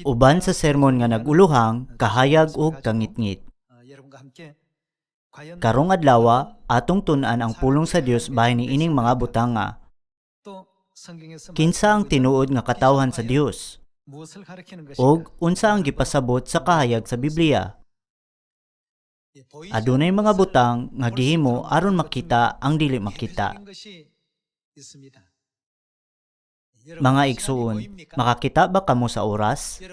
Uban sa sermon nga naguluhang kahayag ug kangitngit. Karong adlaw atong tun-an ang pulong sa Dios bahin ni ining mga butanga. Kinsa ang tinuod nga katawhan sa Dios? Og unsa ang gipasabot sa kahayag sa Biblia? Adunay mga butang nga gihimo aron makita ang dili makita. Mga igsuon, makakita ba kamo sa oras?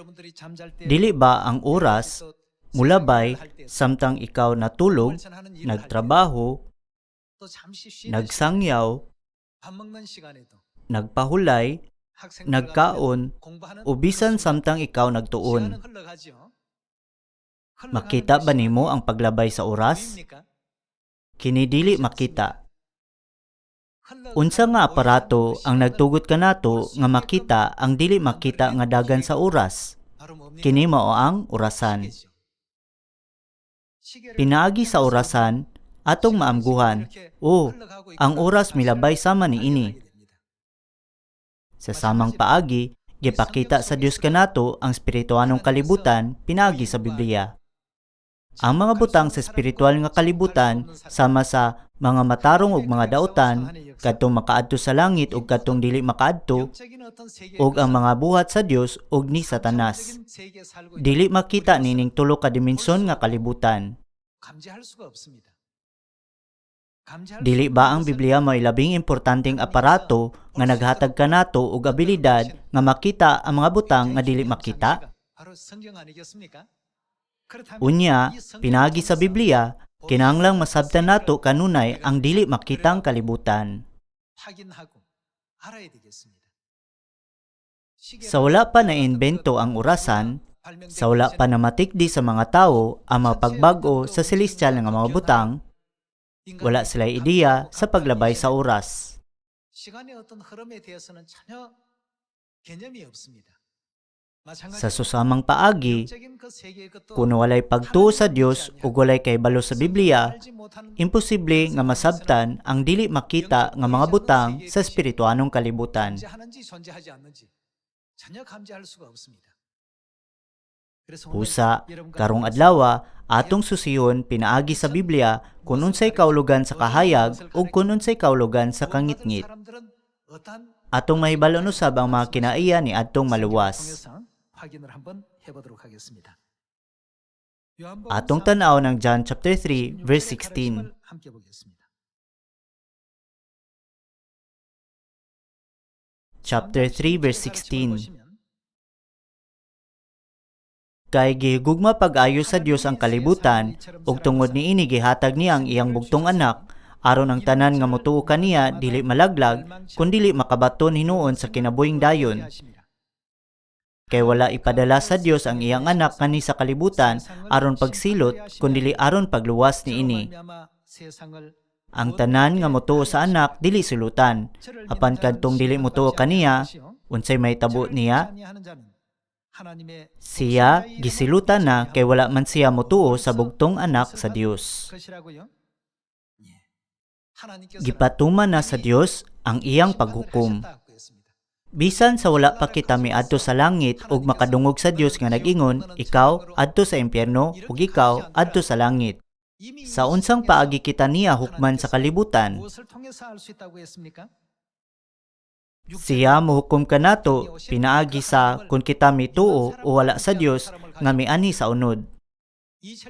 Dili ba ang oras mulabay samtang ikaw natulog, nagtrabaho, nagsangyaw, nagpahulay, nagkaon, o bisan samtang ikaw nagtuon? Makita ba nimo ang paglabay sa oras? Kini dili makita. Unsa nga aparato ang nagtugot kanato nga makita ang dili makita nga dagan sa oras? Kini mao ang orasan. Pinaagi sa orasan atong maamguhan, ang oras milabay sama niini. Sa samang paagi, gipakita sa Dios kanato ang espirituanong kalibutan pinaagi sa Biblia. Ang mga butang sa espiritual nga kalibutan sama sa mga matarong ug mga dautan, kadtong makaadto sa langit ug kadtong dili makaadto, ug ang mga buhat sa Dios ug ni Satanas. Dili makita nining tulo ka dimensyon nga kalibutan. Dili ba ang Biblia may labing importanteng aparato nga naghatag kanato og abilidad nga makita ang mga butang nga dili makita? Unya, pinagi sa Biblia, kinahanglang masabtan nato kanunay ang dili makitang kalibutan. Sa wala pa naimbento ang orasan, sa wala pa namatikdi sa mga tawo ang mga pagbago sa celestial nga mga butang, wala sila ideya sa paglabay sa oras. Sa susamang paagi, kung walay pagtuo sa Dios ug walay kahibalo sa Biblia, imposible nga masabtan ang dili makita nga mga butang sa espirituanong kalibutan. Pusa, karong adlaw, atong susihon pinaagi sa Biblia kung unsay kaulugan sa kahayag ug kung unsay kaulugan sa kangitngit. Atong mahibalon usab ang mga kinaiya ni adtong maluwas. Atong tan-aw ng John chapter 3 verse 16. Chapter 3 verse 16. Kay gihigugma pag-ayo sa Dios ang kalibutan ug tungod niini gihatag niya ang iyang bugtong anak aron ang tanan nga motuo kaniya dili malaglag kun dili makabaton hinuon sa kinabuhing dayon. Kay wala ipadala sa Dios ang iyang anak kani sa kalibutan aron pagsilot kundi aron pagluwas niini. Ang tanan nga motuo sa anak dili silutan, apan kadtong dili motuo kaniya, unsay mahitabo niya? Siya gisilutan na kay wala man siya motuo sa bugtong anak sa Dios. Gipatuman na sa Dios ang iyang paghukom. Bisan sa wala pa kita miadto sa langit ug makadungog sa Dios nga nag-ingon, ikaw adto sa impyerno ug ikaw adto sa langit. Sa unsang paagi kita niya hukman sa kalibutan? Siya mohukom kanato pinaagi sa kung kita mituo o wala sa Dios nga miani sa unod.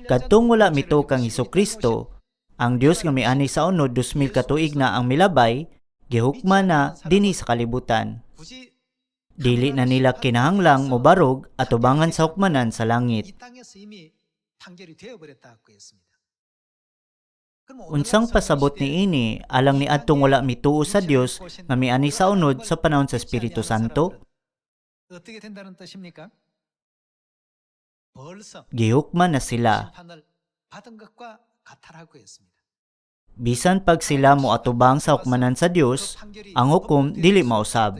Kadtong wala mituo kang Hesukristo, ang Dios nga miani sa unod 2000 ka tuig na ang milabay, gihukman na dinhi sa kalibutan. Dili na nila kinahanglang mobarog at ubangan sa hukmanan sa langit. Unsang pasabot niini alang ni adtong wala mituo sa Dios nga miani sa unod sa panahon sa Espiritu Santo? Gihukman na sila. Bisan pag sila moatubang sa hukmanan sa Dios, ang hukom dili mausab.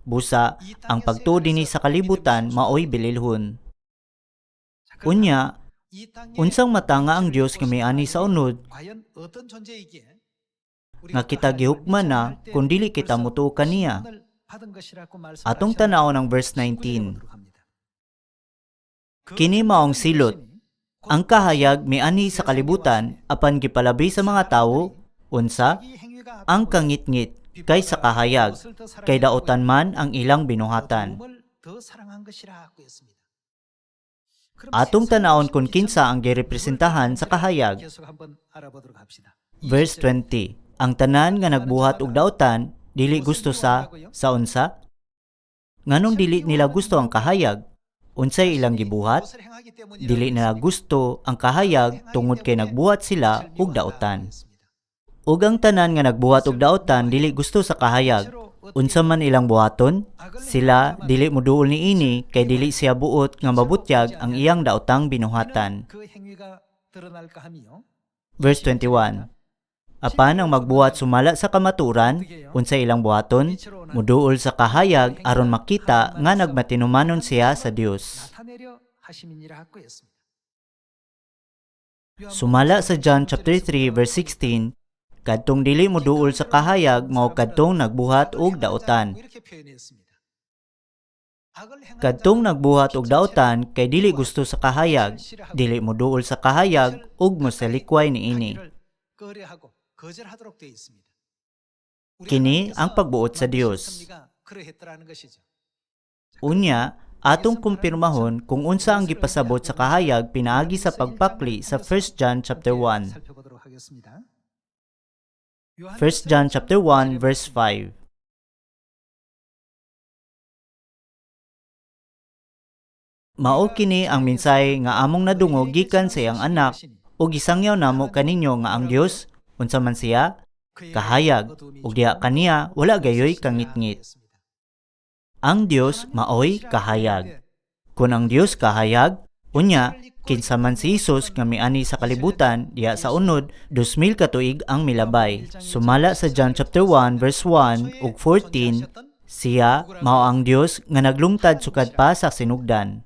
Busa, ang pagtuo dinhi sa kalibutan maoy bililhon. Unya, unsang matanga ang Dios nga miani sa unod nga kita gihukman na kung dili kita motuo kaniya. Atong tan-aw ng verse 19. Kini maong silot. Ang kahayag miani sa kalibutan apan gipalabi sa mga tawo unsa ang kangitngit kay sa kahayag kay daotan man ang ilang binuhatan. Atong tanawon kung kinsa ang girepresentahan sa kahayag. Verse 20. Ang tanan nga nagbuhat og daotan dili gusto sa unsa? Nganong dili nila gusto ang kahayag? Unsay ilang gibuhat? Dili nila gusto ang kahayag tungod kay nagbuhat sila og daotan. Ug ang tanan nga nagbuhat og daotan dili gusto sa kahayag. Unsa man ilang buhaton? Sila dili moduol niini kay dili siya buot nga mabutyag ang iyang daotang binuhatan. Verse 21. Apan ang magbuhat sumala sa kamaturan, unsay ilang buhaton? Muduol sa kahayag aron makita nga nagmatinumanon siya sa Dios. Sumala sa John chapter 3 verse 16, kadtong dili moduol sa kahayag mao kadtong nagbuhat og daotan. Kadtong nagbuhat og daotan kay dili gusto sa kahayag, dili moduol sa kahayag ug mosalikway niini. Kini ang pagbuot sa Dios. Unya, atong kumpirmahon kung unsa ang gipasabot sa kahayag pinaagi sa pagpakli sa 1 John chapter 1. 1 John chapter 1 verse 5. Mao kini ang mensahe nga among nadungog gikan sa iyang anak ug gisangyaw namo kaninyo nga ang Dios unsa man siya kahayag ug diha kaniya wala gayoy kangitngit. Ang Dios maoy kahayag. Kung ang Dios kahayag, unya kinsa man si Hesus nga miani sa kalibutan diha sa unod 2000 ka tuig ang milabay. Sumala sa John chapter 1 verse 1 ug 14, siya mao ang Dios nga naglungtad sukad pa sa sinugdan.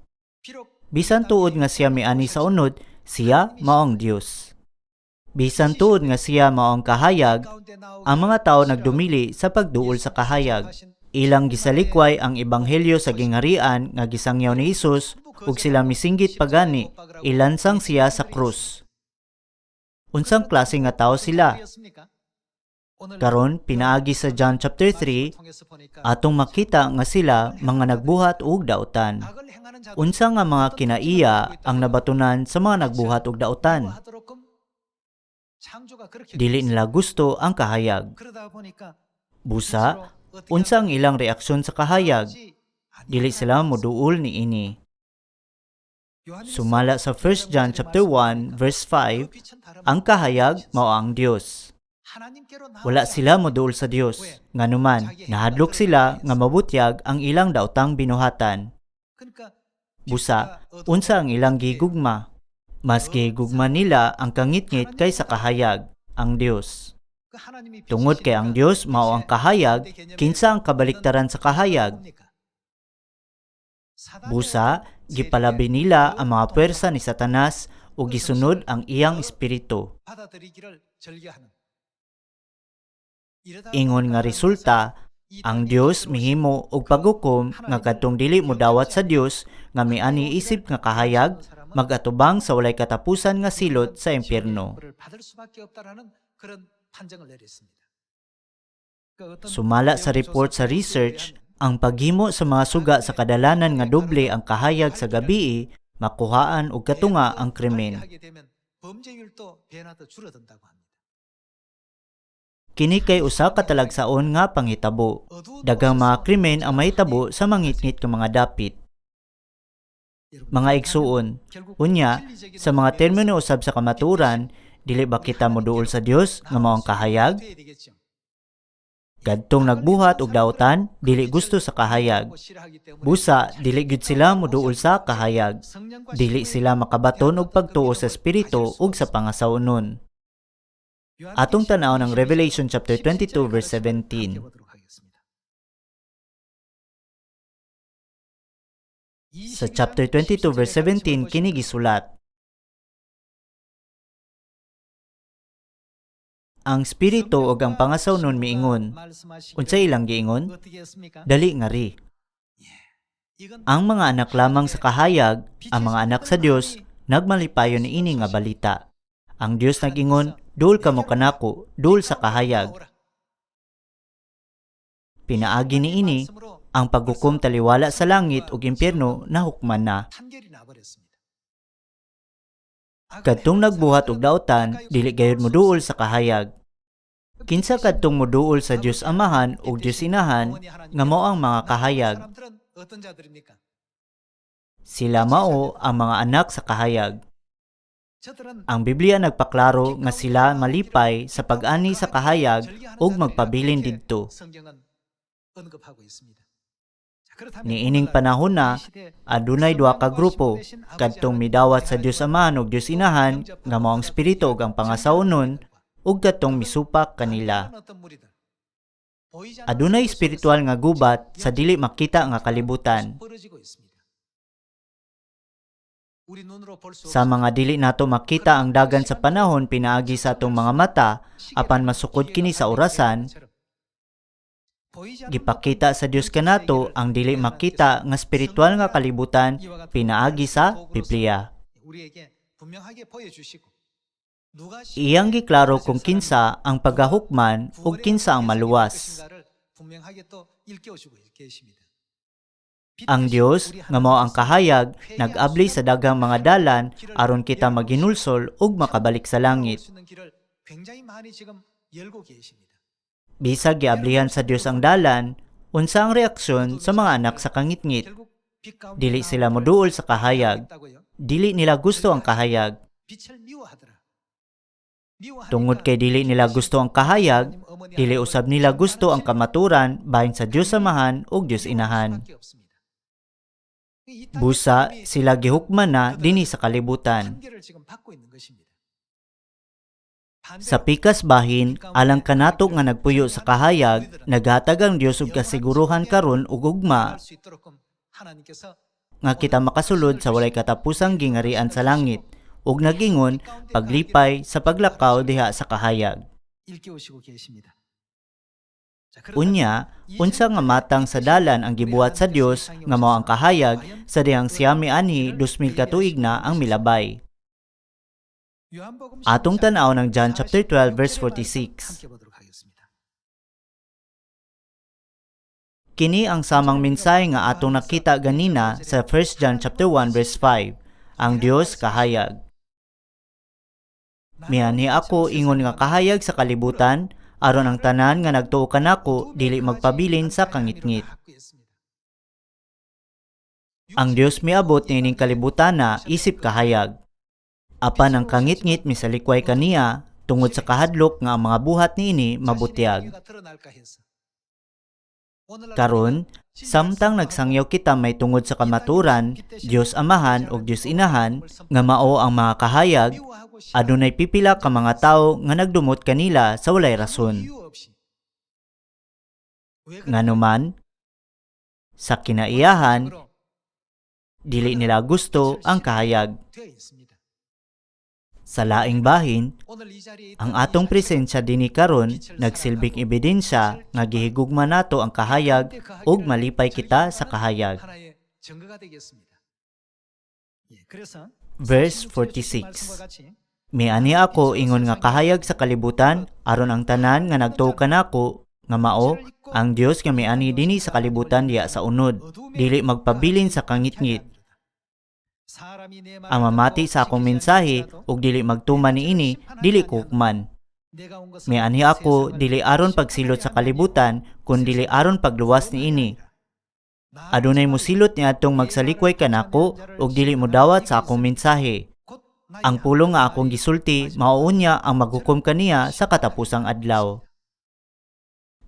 Bisan tuod nga siya miani sa unod, siya mao ang Dios. Bisan tuod nga siya mao ang kahayag, ang mga tawo nagdumili sa pagduol sa kahayag. Ilang gisalikway ang ebanghelyo sa gingharian nga gisangyaw ni Hesus ug sila misinggit pagani ilansang siya sa krus. Unsang klase nga tawo sila? Karon pinaagi sa John chapter 3 atong makita nga sila mga nagbuhat og daotan. Unsa nga mga kinaiya ang nabatunan sa mga nagbuhat og daotan? Dili nila gusto ang kahayag. Busa, unsa ang ilang reaksyon sa kahayag? Dili sila moduol niini. Sumala sa 1 John chapter 1 verse 5, ang kahayag mao ang Dios. Wala sila moduol sa Dios. Nganuman, nahadlok sila nga mabutyag ang ilang daotang binuhatan. Busa, unsa ang ilang gigugma? Mas gigugma nila ang kangitngit kaysa kahayag, ang Dios. Tungod kay ang Dios mao ang kahayag, kinsa ang kabaliktaran sa kahayag? Busa, gipalabi nila ang mga pwersa ni Satanas ug gisunod ang iyang espiritu. Ingon nga resulta, ang Dios mihimo og paghukom nga kadtong dili modawat sa Dios nga miani isip nga kahayag magatubang sa walay katapusan nga silot sa impyerno. Sumala sa report sa research, ang paghimo sa mga suga sa kadalanan nga doble ang kahayag sa gabii makuhaan og katunga ang krimen. Kini kay usa ka talagsaon nga panghitabo. Daghang mga krimen ang mahitabo sa mangitngit nga mga dapit. Mga igsuon, unya, sa mga termino usab sa kamaturan, dili ba kita moduol sa Dios nga mao ang kahayag? Kadtong nagbuhat og daotan, dili gusto sa kahayag. Busa, dili gyud sila moduol sa kahayag. Dili sila makabaton og pagtuo sa espiritu ug sa pangasawnon. Atong tan-aw ng Revelation chapter 22 verse 17. Sa chapter 22 verse 17 kini gisulat. Ang espiritu ug ang pangasawnon miingon. Unsay ilang giingon? Dali ngari. Ang mga anak lamang sa kahayag, ang mga anak sa Dios, nagmalipayon ni ini nga balita. Ang Dios nagingon, "Duol kamo kanako, duol sa kahayag." Pinaagi ni ini, ang paghukom taliwala sa langit ug impyerno nahukman na. Kadtong nagbuhat og daotan, dili gayud moduol sa kahayag. Kinsa kadtong moduol sa Dios Amahan ug Dios Inahan nga mao ang mga kahayag. Sila mao ang mga anak sa kahayag. Ang Biblia nagpaklaro nga sila malipay sa pag-ani sa kahayag ug magpabilin didto. Niining panahon na, adunay duha ka grupo, kadtong midawat sa Dios Amahan ug Dios Inahan nga mao ang espiritu ug ang pangasaunon, ug kadtong misupak kanila. Adunay espiritual nga gubat sa dili makita nga kalibutan. Sa mga dili nato makita ang dagan sa panahon pinaagi sa atong mga mata, apan masukod kini sa orasan, gipakita sa Dios kanato ang dili makita nga espiritual nga kalibutan pinaagi sa Biblia. Iyang giklaro kung kinsa ang pagahukman ug kinsa ang maluwas. Ang Dios nga mao ang kahayag nag-abli sa daghang mga dalan aron kita maghinulsol ug makabalik sa langit. Bisag giablihan sa Dios ang dalan, unsa ang reaksyon sa mga anak sa kangitngit? Dili sila moduol sa kahayag. Dili nila gusto ang kahayag. Tungod kay dili nila gusto ang kahayag, dili usab nila gusto ang kamaturan bahin sa Dios Amahan ug Dios Inahan. Busa sila gihukman na dinhi sa kalibutan. Sa pikas bahin, alang kanato nga nagpuyo sa kahayag, naghatag ang Dios og kasiguruhan karon ug ugma nga kita makasulod sa walay katapusang gingarian sa langit ug nagingon paglipay sa paglakaw diha sa kahayag. Unya, unsa nga matang sa dalan ang gibuhat sa Dios nga mao ang kahayag sa dihang siyami anhi 2000 ka tuig na ang milabay. Atong tan-aw ng John chapter 12 verse 46. Kini ang samang mensahe nga atong nakita ganina sa 1 John chapter 1 verse 5. Ang Dios kahayag. Mianhi ako ingon nga kahayag sa kalibutan aron ang tanan nga nagtuo kanako dili magpabilin sa kangitngit. Ang Dios miabot niining kalibutan na isip kahayag. Apan ang kangitngit misalikway kaniya tungod sa kahadlok nga ang mga buhat niini mabutyag. Karon, samtang nagsangyaw kita may tungod sa kamaturan, Dios Amahan ug Dios Inahan nga mao ang mga kahayag, adunay pipila ka mga tawo nga nagdumot kanila sa walay rason. Nganuman, sa kinaiyahan, dili nila gusto ang kahayag. Sa laing bahin, ang atong presensya dinhi karon nagsilbing ebidensya nga gihigugma nato ang kahayag ug malipay kita sa kahayag. Verse 46. Miani ako ingon nga kahayag sa kalibutan aron ang tanan nga nagtuo kanako nga mao ang Dios nga miani dinhi sa kalibutan diha sa unod, dili magpabilin sa kangitngit. Ang mamati sa akong mensahe ug dili magtuman niini dili kukman. Mianhi ako dili aron pagsilot sa kalibutan kun dili aron pagluwas niini. Adunay mosilot niadtong magsalikway kanako ug dili modawat sa akong mensahe. Ang pulong nga akong gisulti mao unya ang maghukom kaniya sa katapusang adlaw.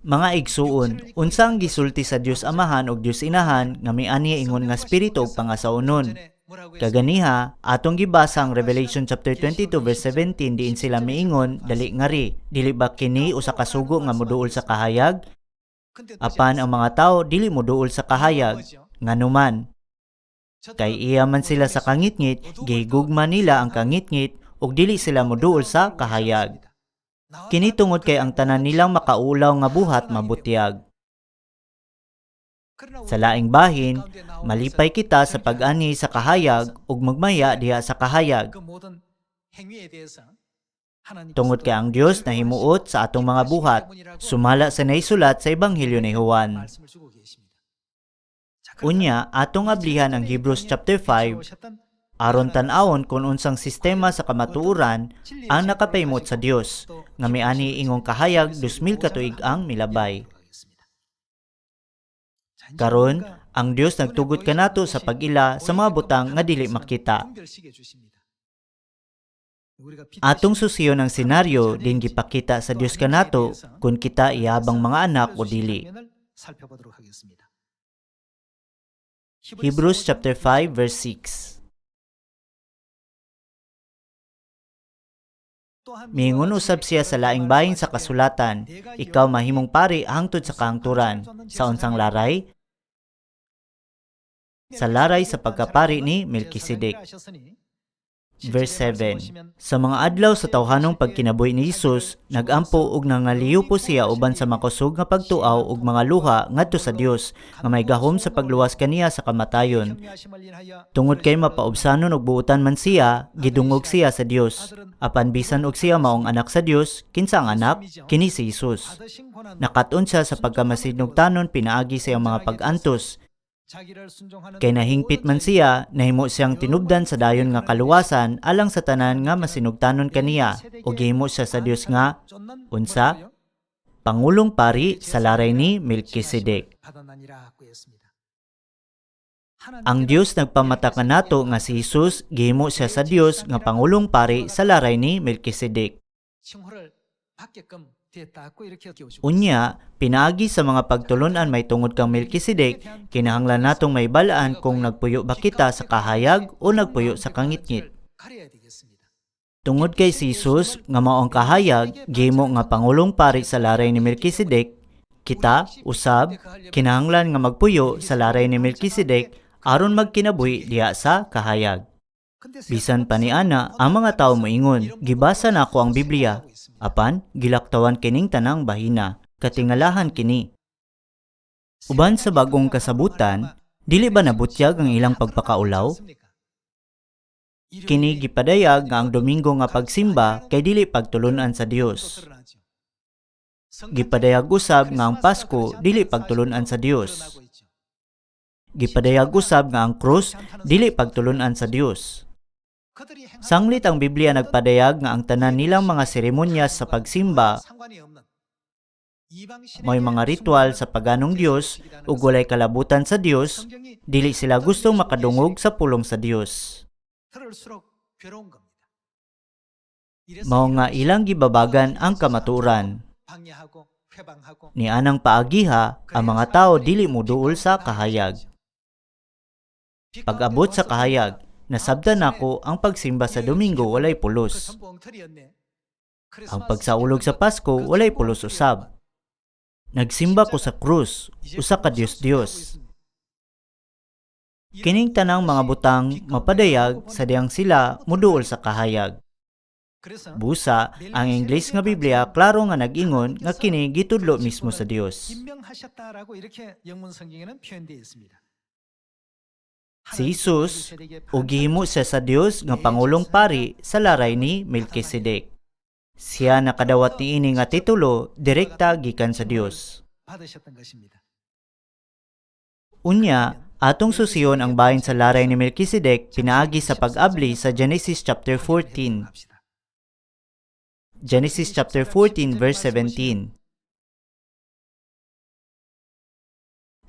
Mga igsuon, unsa ang gisulti sa Dios Amahan ug Dios Inahan nga miani ingon nga espiritu ug pangasaunon? Kaganiha, atong gibasa ang Revelation chapter 22 verse 17 diin sila miingon, dali ngari, dili ba kini usa ka sugo nga moduol sa kahayag? Apan ang mga tawo dili moduol sa kahayag, nganuman. Kay iya man sila sa kangitngit, gihigugma nila ang kangitngit ug dili sila moduol sa kahayag. Kini tungod kay ang tanan nilang makaulaw nga buhat mabutyag. Sa laing bahin, malipay kita sa pag-ani sa kahayag ug magmaya diha sa kahayag. Tungod kay ang Dios na himuot sa atong mga buhat, sumala sa naisulat sa Ebanghelyo ni Juan. Unya, atong ablihan ang Hebrews chapter 5, aron tan-awon kung unsang sistema sa kamatuoran ang nakapaymot sa Dios, nga miani ingong kahayag 2000 ka tuig ang milabay. Karon, ang Dios nagtugot kanato sa pag-ila sa mga butang nga dili makita. Atong susiyon ang senaryo din gipakita sa Dios kanato kung kita iyabang mga anak o dili. Hebrews chapter 5 verse 6. Miingon usab siya sa laing bahin sa kasulatan, ikaw mahimong pari hangtod sa kahangturan. Sa unsang laray? Sa laray sa pagkapari ni Melkisedek. Verse 7. Sa mga adlaw sa tawhanong pagkinabuhi ni Jesus, nagampo ug nangaliw po siya uban sa makusog nga pagtuaw ug mga luha ngadto sa Dios nga may gahom sa pagluwas kaniya sa kamatayon. Tungod kay mapaubsanon ug buutan man siya, gidungog siya sa Dios. Apan bisan og siya maong anak sa Dios, kinsa ang anak? Kini si Jesus. Nakat-on siya sa pagkamasinugtanon pinaagi sa iyang mga pag-antos. Kay nahingpit man siya, nahimo siyang tinubdan sa dayon nga kaluwasan alang sa tanan nga masinugtanon kaniya, ug gihimo siya sa Dios nga, unsa? Pangulong pari sa laray ni Melkisedek. Ang Dios nagpamata kanato nga si Jesus, gihimo siya sa Dios nga pangulong pari sa laray ni Melkisedek. Unya, pinaagi sa mga pagtulunan may tungod kang Melkisedek, kinahanglan natong may balaan kung nagpuyo ba kita sa kahayag o nagpuyo sa kangitngit. Tungod kay si Jesus nga maong kahayag, gihimo nga pangulong pari sa laray ni Melkisedek, kita, usab, kinahanglan nga magpuyo sa laray ni Melkisedek aron magkinabuhi diha sa kahayag. Bisan pa ni ana, ang mga tawo moingon, gibasa na ako ang Biblia. Apan, gilaktawan kining tanang bahina, katingalahan kini. Uban sa bagong kasabutan, dili ba nabutyag ang ilang pagpakaulaw? Kini gipadayag nga ang Domingo nga pagsimba kay dili pagtulunan sa Dios. Gipadayag usab nga ang Pasko dili pagtulunan sa Dios. Gipadayag usab nga ang krus dili pagtulunan sa Dios. Sanglit ang Biblia nagpadayag nga ang tanan nilang mga seremonyas sa pagsimba may mga ritual sa paganong Dios ug walay kalabutan sa Dios, dili sila gustong makadungog sa pulong sa Dios. Mao nga ilang gibabagan ang kamatuoran. Ni anang paagiha, ang mga tao dili moduol sa kahayag. Pag-abot sa kahayag, nasabtan nako ang pagsimba sa Domingo walay pulos. Ang pagsaulog sa Pasko walay pulos usab. Nagsimba ko sa krus, usa ka Dios-Dios. Kining tanang mga butang mapadayag sa diyang sila moduol sa kahayag. Busa, ang English nga Biblia klaro nga nag-ingon nga kini gitudlo mismo sa Dios. Si Jesus, ug gihimo siya sa Dios nga pangulong pari sa laray ni Melkisedek. Siya nakadawat niini nga titulo direkta gikan sa Dios. Unya, atong susiyon ang bahin sa laray ni Melkisedek pinaagi sa pag-abli sa Genesis chapter 14. Genesis chapter 14 verse 17.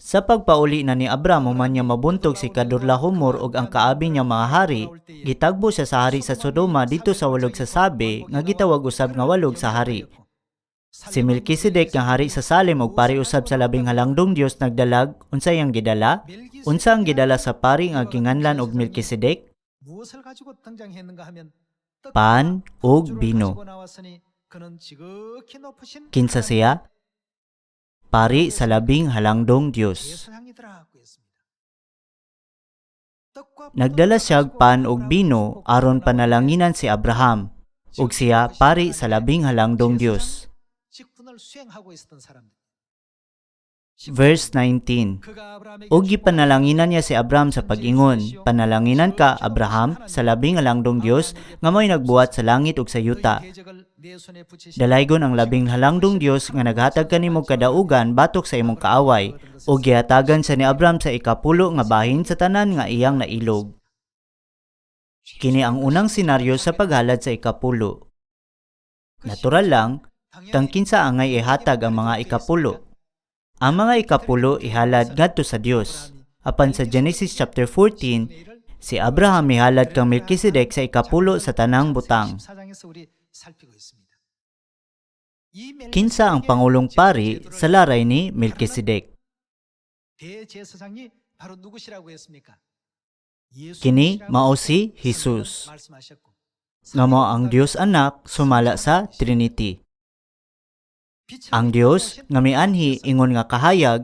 Sa pagpauli na ni Abraham man niya mabuntog si Kedorlaomer ug ang kaabi niya mga hari, gitagbo siya sa hari sa Sodoma dito sa walog sa sabi nga gitawag usab nga walog sa hari. Si Melkisedek nga hari sa Salem ug pari usab sa labing halangdong Dios nagdalag, unsa iyang gidala? Unsa ang gidala sa pari nga ginganlan og Melkisedek? Pan ug bino. Kinsa siya? Pari sa labing halangdong Dios. Nagdala siya pan ug bino aron panalanginan si Abraham, ug siya pari sa labing halangdong Dios. Verse 19. O gipanalanginan niya si Abraham sa pag-ingon, "Panalanginan ka, Abraham, sa labing halangdong Dios nga mo'y nagbuhat sa langit ug sa yuta. Dalaygon ang labing halangdong Dios nga naghatag kanimo kadaugan batok sa imong kaaway." O gihatagan sa ni Abraham sa ikapulo nga bahin sa tanan nga iyang nailog. Kini ang unang senaryo sa paghalad sa ikapulo. Natural lang, kang kinsa angay ihatag ang mga ikapulo. Ang mga ikapulo ihalad ngadto sa Dios. Apan sa Genesis chapter 14, si Abraham ihalad kang Melkisedek sa ikapulo sa tanang butang. Kinsa ang pangulong pari sa laray ni Melkisedek? Kini mao si Jesus, nga mao ang Dios Anak sumala sa Trinity. Ang Dios nga mianhi ingon nga kahayag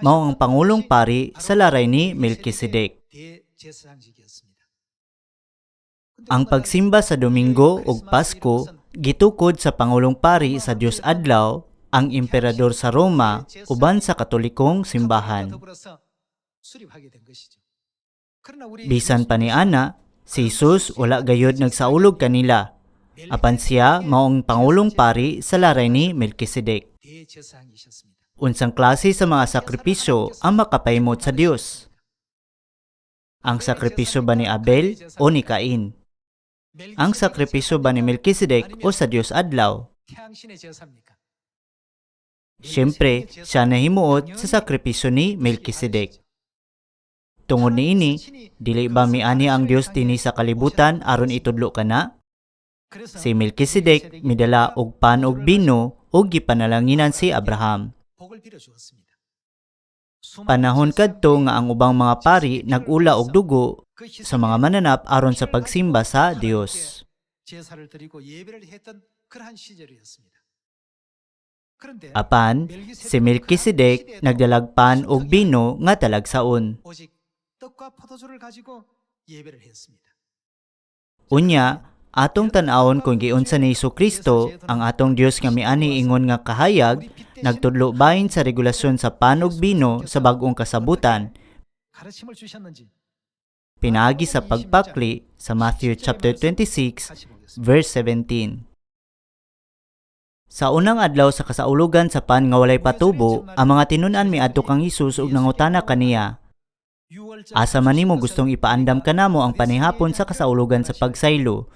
mao ang pangulong pari sa laray ni Melkisedek. Ang pagsimba sa Domingo ug Pasko gitukod sa pangulong pari sa Dios adlaw, ang emperador sa Roma uban sa Katolikong simbahan. Bisan pa ni ana, si Jesus wala gayud nagsaulog kanila. Apan siya maong pangulong pari sa laray ni Melkisedek. Unsang klase sa mga sakripisyo ang makapaymot sa Dios? Ang sakripisyo ba ni Abel o ni Cain? Ang sakripisyo ba ni Melkisedek o sa Dios adlaw? Siyempre, siya nahimuot sa sakripisyo ni Melkisedek. Tungod niini, dili ba miani ang Dios dinhi sa kalibutan aron itudlo kana? Si Melkisedek midala og pan og bino ug gipanalanginan si Abraham. Panahon kadto nga ang ubang mga pari nag-ula og dugo sa mga mananap aron sa pagsimba sa Dios. Apan, si Melkisedek nagdalag pan og bino nga talagsaon. Unya, atong tan-awon kung giunsa ni Jesu-Kristo, ang atong Dios nga miani ingon nga kahayag, nagtudlo bahin sa regulasyon sa pan ug bino sa bag-ong kasabutan. Pinaagi sa pagpakli sa Matthew chapter 26, verse 17. Sa unang adlaw sa kasaulugan sa pan nga walay patubo, ang mga tinun-an miadto kang Hesus ug nangutana kaniya, "Asa man nimo gustong ipaandam kanamo ang panihapon sa kasaulugan sa pagsaylo?"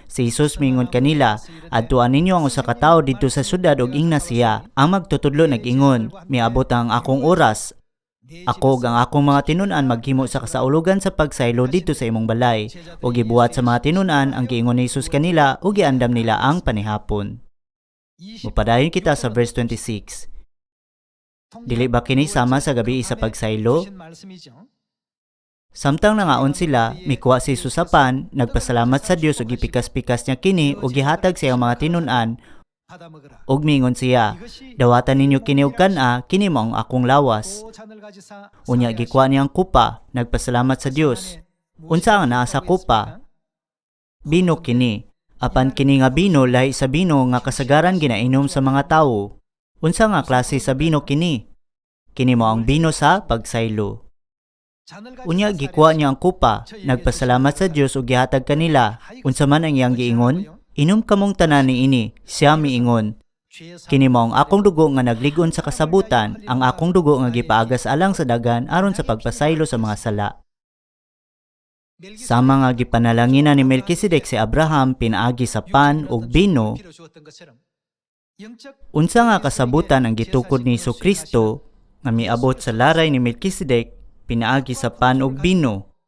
Si Jesus mingon kanila, "Adtuan ninyo ang usa ka tawo didto sa syudad ug ingna siya. Ang magtutudlo nag-ingon, miabot ang akong oras. Ako ug ang akong mga tinun-an maghimo sa kasaulugan sa pagsaylo didto sa imong balay." Ug gibuhat sa mga tinun-an ang giingon ni Jesus kanila ug giandam nila ang panihapon. Mupadayon kita sa verse 26. Dili ba kini sama sa gabi sa pagsaylo? Samtang nangaon sila, mikuha si Jesus sa pan, nagpasalamat sa Dios ug gipikas-pikas niya kini ug gihatag sa iyang mga tinun-an ug mingon siya, "Dawatan ninyo kini og kan-a, kini mao ang akong lawas." Unya gikuha niya ang kupa, nagpasalamat sa Dios. Unsa ang naa sa kupa? Bino kini. Apan kini nga bino lahi sa bino nga kasagaran ginainom sa mga tawo. Unsa nga klase sa bino kini? Kini mao ang bino sa pagsaylo. Unya gikuha niya ang kupa, nagpasalamat sa Dios ug gihatag kanila. Unsa man ang iyang giingon? "Inom kamong tanan niini." Siya miingon, "Kini mao ang akong dugo nga nagligon sa kasabutan, ang akong dugo nga gipaagas alang sa dagan aron sa pagpasaylo sa mga sala." Sama nga gipanalanginan ni Melkisedek si Abraham pinaagi sa pan ug bino, unsa nga kasabutan ang gitukod ni Jesu-Kristo nga miabot sa laray ni Melkisedek pinaagi sa pan ug bino.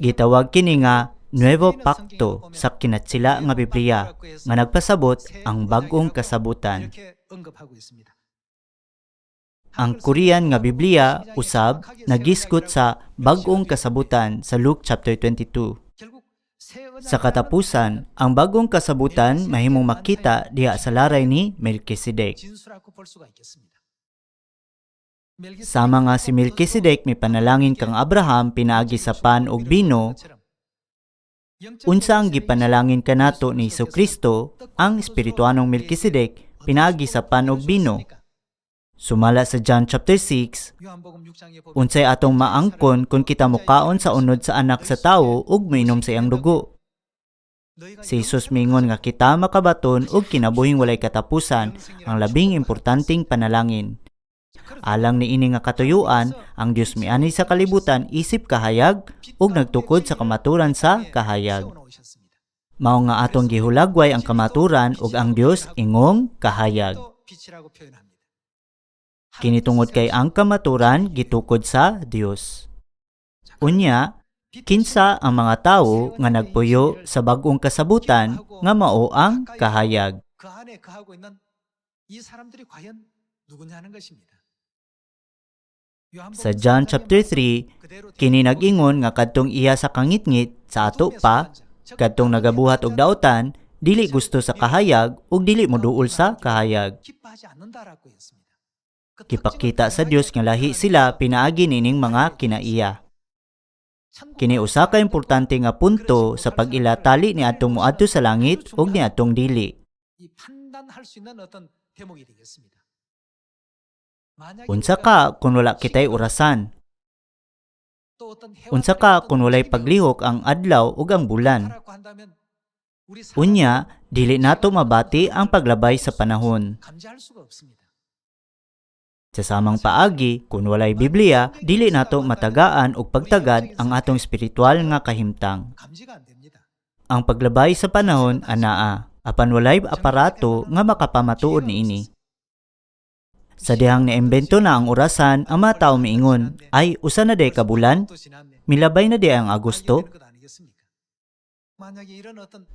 Gitawag kini nga Nuevo Pacto sa kinatsila nga Biblia nga nagpasabot ang bag-ong kasabutan. Ang Korean nga Biblia usab nagisgot sa bag-ong kasabutan sa Luke chapter 22. Sa katapusan, ang bagong kasabutan mahimong makita diha sa laray ni Melkisedek. Sama nga si Melkisedek may panalangin kang Abraham pinaagi sa pan ug bino, Unsa ang gipanalangin kanato ni Jesucristo, ang espirituanong Melkisedek pinaagi sa pan ug bino. Sumala sa John chapter 6, unsay atong maangkon kung kita mokaon sa unod sa anak sa tawo ug mainom sa iyang dugo. Si Jesus mingon nga kita makabaton og kinabuhing walay katapusan, ang labing importanteng panalangin. Alang ni ini nga katuyuan, ang Dios miani sa kalibutan isip kahayag ug nagtukod sa kamaturan sa kahayag. Mao nga atong gihulagway ang kamaturan ug ang Dios ingong kahayag. Kinitungod kay ang kamaturan gitukod sa Dios. Unya, kinsa ang mga tawo nga nagpuyo sa bag-ong kasabutan nga mao ang kahayag. Sa John chapter 3, kini nag-ingon nga kadtong iya sa kangitngit sa ato pa, kadtong nagabuhat og daotan, dili gusto sa kahayag ug dili moduol sa kahayag. Kipakita sa Dios nga lahi sila pinaagi nining mga kinaiya. Kini usa ka importante nga punto sa pag-ilatali ni atong moadto sa langit ug ni atong dili. Unsa ka kung wala kitay orasan? Unsa ka kung walay paglihok ang adlaw ug ang bulan? Unya, dili nato mabati ang paglabay sa panahon. Sa samang paagi, kung walay Biblia, dili nato matagaan og pagtagad ang atong espiritual nga kahimtang. Ang paglabay sa panahon anaa, apan walay aparato nga makapamatuod niini. Sa dihang naimbento na ang orasan, ang mga tawo miingon, ay usa na day ka bulan, milabay na day ang Agosto.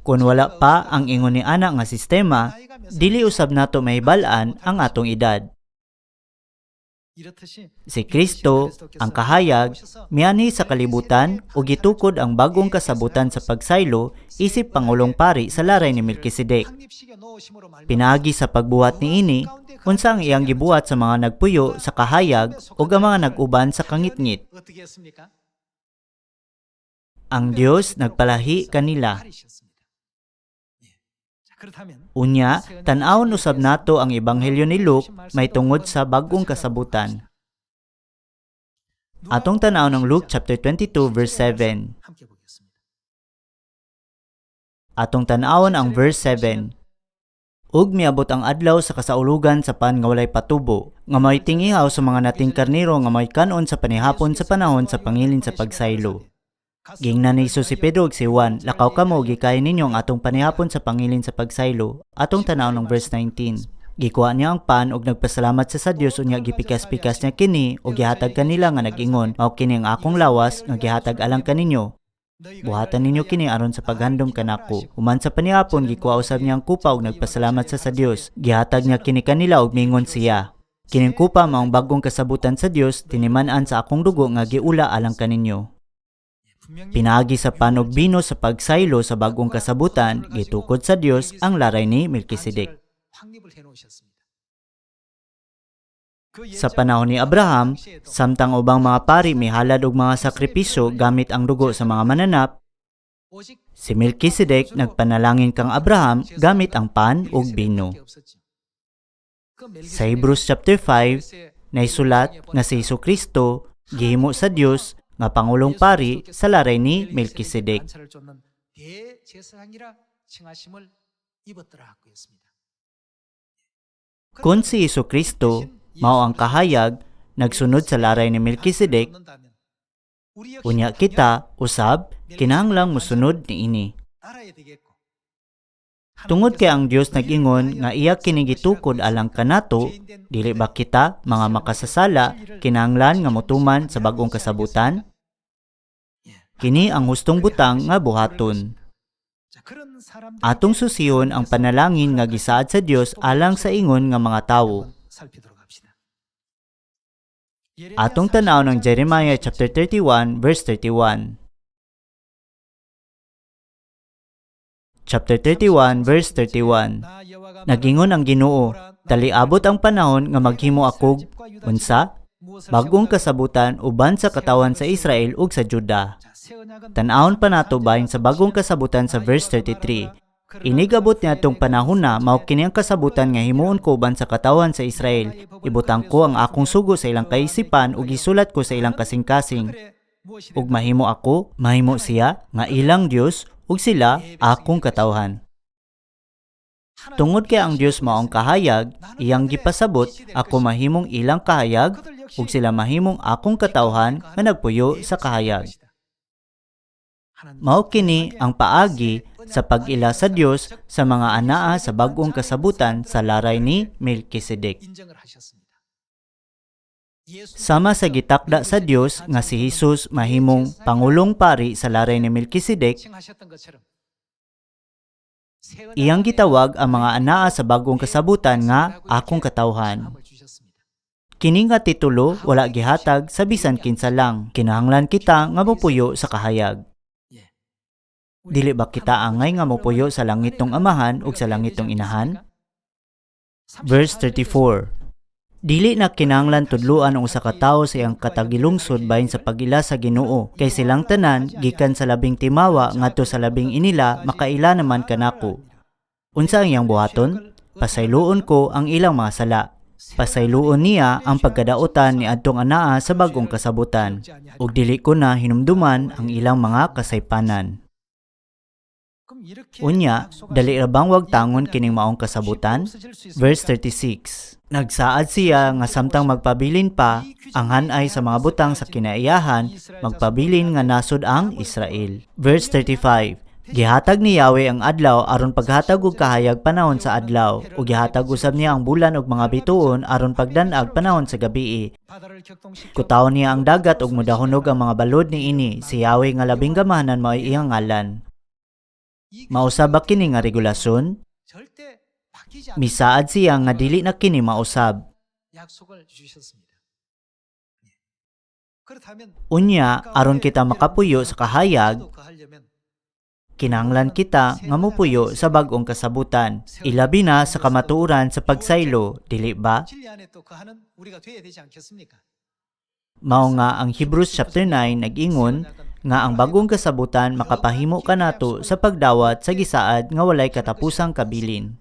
Kung wala pa ang ingon ni ana nga sistema, dili usab nato mahibal-an ang atong edad. Si Kristo, ang kahayag, miani sa kalibutan ug gitukod ang bagong kasabutan sa pagsaylo isip pangulong pari sa laray ni Melkisedek. Pinaagi sa pagbuhat niini, unsa ang iyang gibuhat sa mga nagpuyo sa kahayag ug ang mga nag-uban sa kangitngit. Ang Dios nagpalahi kanila. Unya, tan-awon usab nato ang ebanghelyo ni Luke may tungod sa bagong kasabutan. Atong tan-awon ang Luke chapter 22 verse 7. Atong tan-awon ang verse 7. Ug miabot ang adlaw sa kasaulugan sa pan nga walay patubo, nga may tingihaw sa mga nating karnero nga may kanon sa panihapon sa panahon sa pangilin sa pagsaylo. Gingnan ni Jesus si Pedro ug si Juan, lakaw kamo gikay ninyo ang atong panihapon sa pangilin sa pagsaylo. Atong tan-aw ng verse 19. Gikuha niya ang pan ug nagpasalamat sa Dios unya gipikas-pikas niya kini ug gihatag kanila nga nag-ingon, mao kini ang akong lawas nga gihatag alang kaninyo. Buhatan ninyo kini aron sa paghandom kanako. Human sa panihapon gikuha usab niya ang kupa ug nagpasalamat sa Dios. Gihatag niya kini kanila ug mingon siya, kining kupa maong bagong kasabutan sa Dios, tiniman-an sa akong dugo nga giula alang kaninyo. Pinaagi sa panog bino sa pagsaylo sa bagong kasabutan, gitukod sa Dios ang laray ni Melkisedek. Sa panahon ni Abraham, samtang ubang mga pari may halad og mga sakripisyo gamit ang dugo sa mga mananap, si Melkisedek nagpanalangin kang Abraham gamit ang pan ug bino. Sa Hebrews chapter 5, naisulat nga si Jesucristo gihimo sa Dios nga pangulong pari sa laray ni Melkisedek. Kung si Jesucristo mao ang kahayag nagsunod sa laray ni Melkisedek, unya kita usab kinahanglang mosunod niini. Tungod kay ang Dios nag-ingon nga iya kini gitukod alang kanato, dili ba kita mga makasasala kinahanglan nga motuman sa bagong kasabutan? Kini ang hustong butang nga buhaton. Atong susiyon ang panalangin nga gisaad sa Dios alang sa ingon nga mga tawo. Atong tan-aw ng Jeremiah chapter 31 verse 31. Chapter 31 verse 31. Nagingon ang Ginoo, dali abot ang panahon nga maghimo akog unsa? Bagong kasabutan uban sa katawan sa Israel ug sa Juda. Tan-awon pa nato bahin sa bagong kasabutan sa verse 33. Inigabot niya itong panahon na mao kini ang kasabutan nga himuon ko uban sa katawan sa Israel. Ibutang ko ang akong sugo sa ilang kaisipan ug isulat ko sa ilang kasing-kasing. Ug mahimo ako, mahimo siya nga ilang Dios ug sila akong katawhan. Tungod kay ang Dios mao ang kahayag, iyang gipasabot ako mahimong ilang kahayag ug sila mahimong akong katawhan nga nagpuyo sa kahayag. Mao kini ang paagi sa pag-ila sa Dios sa mga anaa sa bag-ong kasabutan sa laray ni Melkisedek. Sama sa gitakda sa Dios nga si Jesus mahimong pangulong pari sa laray ni Melkisedek, iyang gitawag ang mga anaa sa bagong kasabutan nga akong katawhan. Kini nga titulo wala gihatag sa bisan kinsa lang. Kinahanglan kita nga mopuyo sa kahayag. Dili ba kita angay nga mopuyo sa langit tong amahan ug sa langit tong inahan? Verse 34. Dili na kinahanglan tudluan ang usa ka tawo sa iyang katagilungsod bahin sa pag-ila sa Ginoo, kay silang tanan gikan sa labing timawa ngadto sa labing inila makaila naman kanako. Unsa ang iyang buhaton? Pasayloon ko ang ilang mga sala. Pasayloon niya ang pagkadaotan ni adtong anaa sa bagong kasabutan, ug dili ko na hinumduman ang ilang mga kasaypanan. Unya, dali ra bang wag tangon kining maong kasabutan? Verse 36. Nagsaad siya nga samtang magpabilin pa ang hanay sa mga butang sa kinaiyahan, magpabilin nga nasud ang Israel. Verse 35. Gihatag ni Yahweh ang adlaw aron paghatag og kahayag panahon sa adlaw, ug gihatag usab niya ang bulan og mga bituon aron pagdan-ag panahon sa gabii. Kutawon niya ang dagat ug modahonog ang mga balod ni ini, si Yahweh nga labing gamahanan mao iyang ngalan. Mausab ba kini nga regulasyon? Misaad siya nga dili na kini mausab. Unya, aron kita makapuyo sa kahayag, kinahanglan kita nga mopuyo sa bag-ong kasabutan, ilabi na sa kamatuoran sa pagsaylo, dili ba? Mao nga ang Hebrews chapter 9 nag-ingon nga ang bagong kasabutan makapahimo kanato sa pagdawat sa gisaad nga walay katapusang kabilin.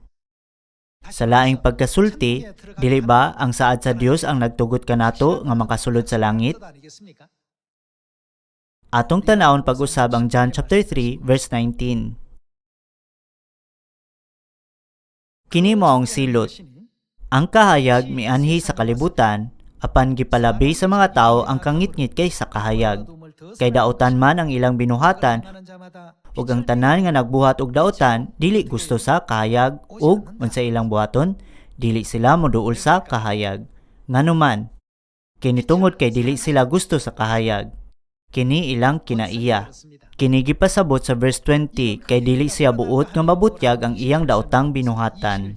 Sa laing pagkasulti, dili ba ang saad sa Dios ang nagtugot kanato nga makasulod sa langit? Atong tanawon pag-usab ang John chapter 3 verse 19. Kini mao ang silot. Ang kahayag mianhi sa kalibutan, apan gipalabi sa mga tawo ang kangitngit kay sa kahayag. Kay daotan man ang ilang binuhatan, ug ang tanan nga nagbuhat og daotan dili gusto sa kahayag, ug unsa ilang buhaton, dili sila moduol sa kahayag. Nganuman, kini tungod kay dili sila gusto sa kahayag, kini ilang kinaiya. Kini gipasabot sa verse 20 kay dili siya buot nga mabutyag ang iyang daotang binuhatan.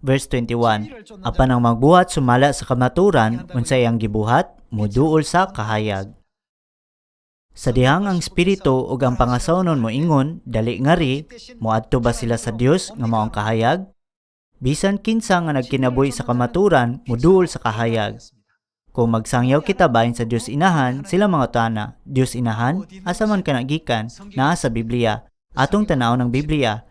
Verse 21, apan ang magbuhat sumala sa kamaturan, unsa iyang gibuhat, moduol sa kahayag. Sa dihang ang espiritu ug ang pangasawnon moingon, dali ngari, moadto ba sila sa Dios nga mao ang kahayag? Bisan kinsa nga nagkinabuhi sa kamaturan, moduol sa kahayag. Kung magsangyaw kita bahin sa Dios Inahan, sila mga tana, Dios Inahan, asa man ka nagikan, naa sa Biblia. Atong tanawon ng Biblia.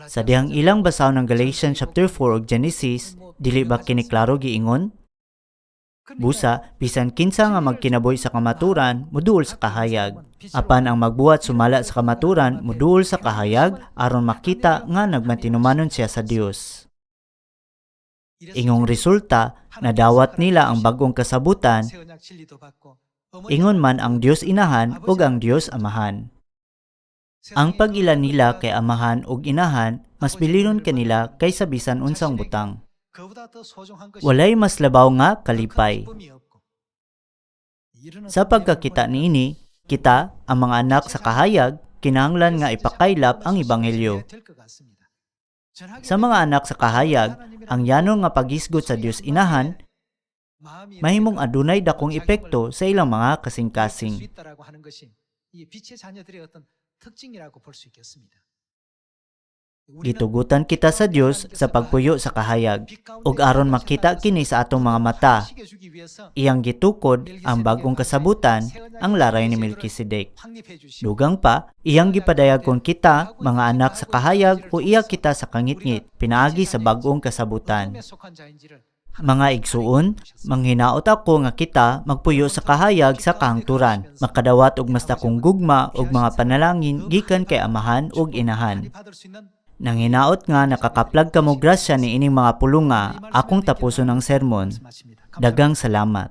Sa dihang ilang basaw ng Galatians chapter 4 ug Genesis, dili ba kini klaro giingon? Busa, bisan kinsa nga magkinabuhi sa kamaturan, moduol sa kahayag. Apan ang magbuhat sumala sa kamaturan, moduol sa kahayag, aron makita nga nagmatinumanon siya sa Dios. Ingong resulta, nadawat nila ang bagong kasabutan, ingon man ang Dios Inahan ug ang Dios Amahan. Ang pag-ila nila kay amahan ug inahan, mas bilinon kanila kaysa bisan unsang butang. Walay mas labaw nga kalipay. Sa pagkakita niini, kita, ang mga anak sa kahayag, kinahanglan nga ipakaylap ang ebanghelyo. Sa mga anak sa kahayag, ang yanong nga paghisgot sa Dios Inahan, mahimong adunay dakong epekto sa ilang mga kasing-kasing. Gitugutan kita sa Dios sa pagpuyo sa kahayag, ug aron makita kini sa atong mga mata, iyang gitukod ang bagong kasabutan, ang laray ni Melkisedek. Dugang pa, iyang gipadayag kung kita, mga anak sa kahayag o iya kita sa kangitngit, pinaagi sa bagong kasabutan. Mga igsuon, manghinaot ako nga kita magpuyo sa kahayag sa kahangturan, makadawat og mas dakong gugma og mga panalangin gikan kay amahan ug inahan. Nanghinaot nga nakakaplag kamo grasya ni ining mga pulunga, akong tapuson ang sermon. Dagang salamat.